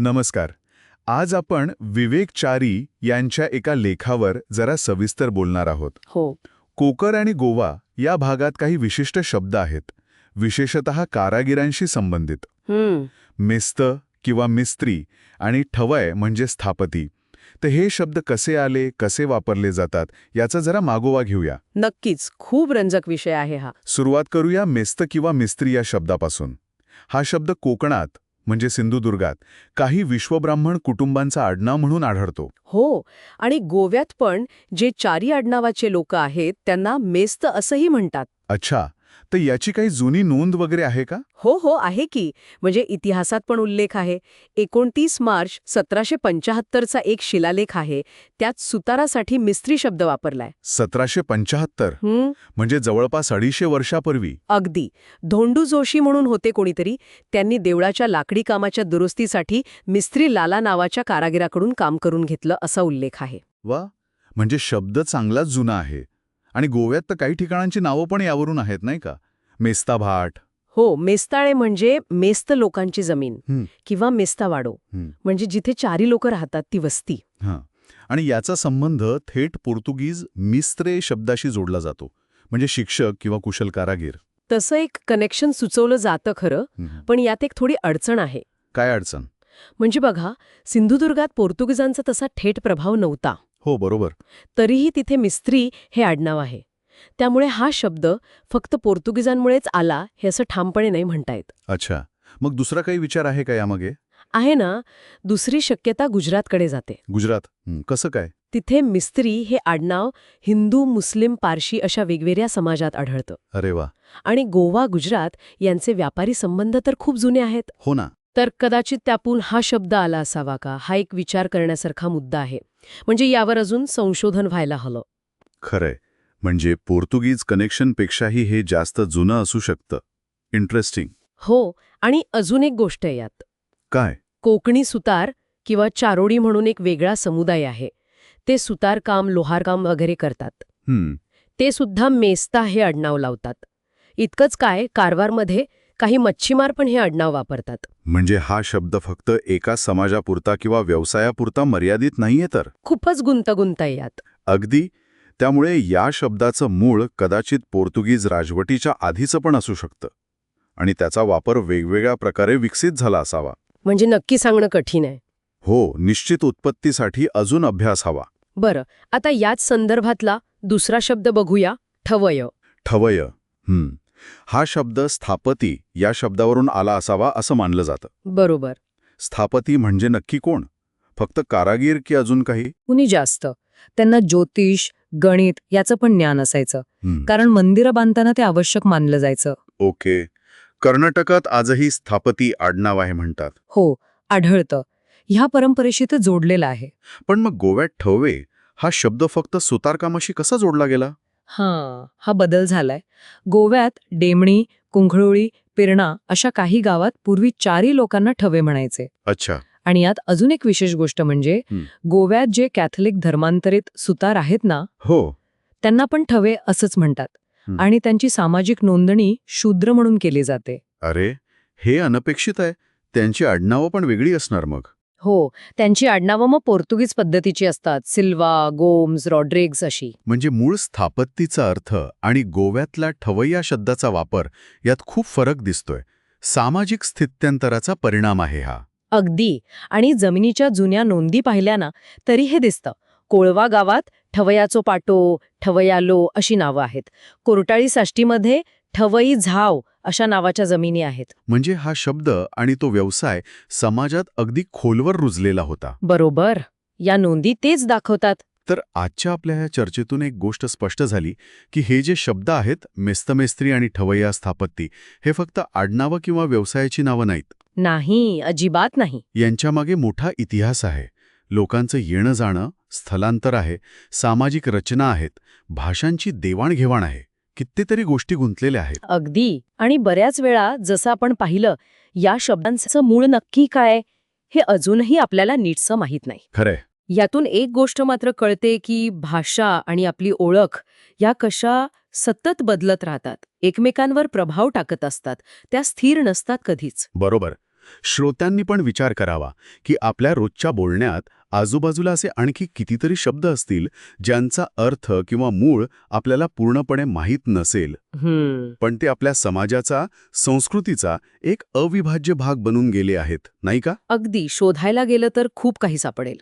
नमस्कार. आज आपण विवेक चारी यांच्या एका लेखावर जरा सविस्तर बोलणार आहोत. हो. कोकर आणि गोवा या भागात काही विशिष्ट शब्द आहेत, विशेषतः कारागिरांशी संबंधित. मेस्त किंवा मिस्त्री आणि ठवय म्हणजे स्थापती. तर हे शब्द कसे आले, कसे वापरले जातात याचा जरा मागोवा घेऊया. नक्कीच खूप रंजक विषय आहे हा. सुरुवात करूया मेस्त किंवा मिस्त्री या शब्दापासून. हा शब्द कोकणात म्हणजे सिंधुदुर्गात काही विश्वब्राह्मण कुटुंबांचा आडनाव म्हणून आढळतो. हो, आणि गोव्यात पण जे चारी आडनावाचे लोक आहेत त्यांना मेस्त असंही म्हणतात. अच्छा, तर याची काही जुनी नोंद वगैरे आहे का? हो आहे की. म्हणजे इतिहासात पण उल्लेख आहे. 29 मार्च 1775चा एक शिलालेख आहे. त्यात सुतारासाठी मिस्त्री शब्द वापरलाय. 1775 म्हणजे जवळपास 250 वर्षापूर्वी. अगदी. धोंडू जोशी म्हणून होते कोणीतरी. त्यांनी देवळाच्या लाकडी कामाच्या दुरुस्तीसाठी मिस्त्री लाला नावाच्या कारागिराकडून काम करून घेतलं असा उल्लेख आहे. वा, म्हणजे शब्द चांगलाच जुना आहे. आणि गोव्यात तर काही ठिकाणांची नावं पण यावरून आहेत नाही का? मेस्ता भाट. हो, मेस्ताळे म्हणजे मेस्त लोकांची जमीन किंवा मेस्तावाडो, म्हणजे जिथे चारी लोक राहतात ती वस्ती. हां, आणि याचा संबंध थेट पोर्तुगीज मिस्त्रे शब्दाशी जोडला जातो, म्हणजे शिक्षक किंवा कुशल कारागीर. तसं एक कनेक्शन सुचवलं जातं खरं, पण यात एक थोडी अडचण आहे. काय अडचण? म्हणजे बघा, सिंधुदुर्गात पोर्तुगीजांचा तसा थेट प्रभाव नव्हता. हो, बरोबर. तरीही तिथे मिस्त्री हे आडनाव आहे. त्यामुळे हा शब्द फक्त पोर्तुगीजांमुळेच आला हे असं ठामपणे नाही म्हणता येत. अच्छा, मग दुसरा काही विचार आहे का यामागे? आहे ना. दुसरी शक्यता गुजरातकडे जाते. गुजरात? कसं काय? तिथे मिस्त्री हे आडनाव हिंदू, मुस्लिम, पारशी अशा वेगवेगळ्या समाजात आढळतं. अरे वा. आणि गोवा, गुजरात यांचे व्यापारी संबंध तर खूप जुने आहेत. हो ना. तर कदाचित त्यातून हा शब्द आला असावा का, हा एक विचार करण्यासारखा मुद्दा आहे. म्हणजे यावर अजून संशोधन व्हायला हवं. खरंय, म्हणजे पोर्तुगीज कनेक्शनपेक्षाही हे जास्त जुनं असू शकतं. इंटरेस्टिंग. हो, आणि अजून एक गोष्ट आहे यात. काय? कोकणी सुतार किंवा चारोडी म्हणून एक वेगळा समुदाय आहे. ते सुतारकाम, लोहारकाम वगैरे करतात. ते सुद्धा मेस्ता हे आडनाव लावतात. इतकंच काय, कारवारमध्ये काही मच्छीमार पण हे आडनाव वापरतात. म्हणजे हा शब्द फक्त एका समाजापुरता किंवा व्यवसायापुरता मर्यादित नाहीये तर? खूपच गुंतागुंत आहे यात. अगदी. त्यामुळे या शब्दाचं मूळ कदाचित पोर्तुगीज राजवटीच्या आधीचं पण असू शकतं आणि त्याचा वापर वेगवेगळ्या प्रकारे विकसित झाला असावा. म्हणजे नक्की सांगणं कठीण आहे. हो, निश्चित उत्पत्तीसाठी अजून अभ्यास हवा. बरं, आता याच संदर्भातला दुसरा शब्द बघूया, ठवय. ठवय. हा शब्द स्थापती या शब्दावरून आला असावा असं मानलं जातं. बरोबर. स्थापती म्हणजे नक्की कोण? फक्त कारागीर की अजून काही? कुणी जास्त. त्यांना ज्योतिष, गणित याचं पण ज्ञान असायचं. कारण मंदिरं बांधताना ते आवश्यक मानलं जायचं. ओके. कर्नाटकात आजही स्थापती आडनाव आहे म्हणतात. हो, आढळतं. ह्या परंपरेशी ते जोडलेलं आहे. पण मग गोव्यात ठवे हा शब्द फक्त सुतारकामाशी कसा जोडला गेला? हा बदल झालाय. गोव्यात डेमणी, कुंखळोळी, पिरणा अशा काही गावात पूर्वी चारी लोकांना ठवे म्हणायचे. अच्छा. आणि यात अजून एक विशेष गोष्ट म्हणजे गोव्यात जे कॅथलिक धर्मांतरित सुतार आहेत ना, हो, त्यांना पण ठवे असंच म्हणतात. आणि त्यांची सामाजिक नोंदणी शूद्र म्हणून केली जाते. अरे, हे अनपेक्षित आहे. त्यांची आडनावं पण वेगळी असणार मग. हो, त्यांची आडनावं मग पोर्तुगीज पद्धतीची असतात. सिल्वा, गोम्स, रॉड्रिग्स अशी. म्हणजे मूळ स्थापत्तीचा अर्थ आणि गोव्यातला ठवय्या शब्दाचा वापर यात खूप फरक दिसतोय. सामाजिक स्थित्यंतराचा परिणाम आहे हा. अगदी. आणि जमिनीच्या जुन्या नोंदी पाहिल्या ना तरी हे दिसतं. कोळवा गावात ठवयाचो पाटो, ठवयालो अशी नावं आहेत. कोरटाळी साष्टीमध्ये ठवई झाव अशा नावाच्या जमिनी आहेत. म्हणजे हा शब्द आणि तो व्यवसाय समाजात अगदी खोलवर रुजलेला होता. बरोबर. या नोंदी तेच दाखवतात. तर आजच्या आपल्या ह्या चर्चेतून एक गोष्ट स्पष्ट झाली की हे जे शब्द आहेत मेस्तमेस्त्री आणि ठवय्या स्थापत्ती, हे फक्त आडनावं किंवा व्यवसायाची नावं नाहीत. नाही, अजिबात नाही. यांच्यामागे मोठा इतिहास आहे. लोकांचं येणं जाणं, स्थलांतर आहे, सामाजिक रचना आहेत, भाषांची देवाणघेवाण आहे, कितीतरी गोष्टी गुंतलेल्या आहेत. अगदी. आणि बऱ्याच वेळा जसं आपण पाहिलं, या शब्दांचं मूळ नक्की काय हे अजूनही आपल्याला नीटसं माहीत नाही. खरंय. यातून एक गोष्ट मात्र कळते की भाषा आणि आपली ओळख या कशा सतत बदलत राहतात, एकमेकांवर प्रभाव टाकत असतात, त्या स्थिर नसतात कधीच. बरोबर. श्रोत्यांनी पण विचार करावा की आपल्या रोजच्या बोलण्यात आजूबाजूला असे आणखी कितीतरी शब्द असतील ज्यांचा अर्थ किंवा मूळ आपल्याला पूर्णपणे माहीत नसेल, पण ते आपल्या समाजाचा, संस्कृतीचा एक अविभाज्य भाग बनून गेले आहेत, नाही का? अगदी शोधायला गेलं तर खूप काही सापडेल.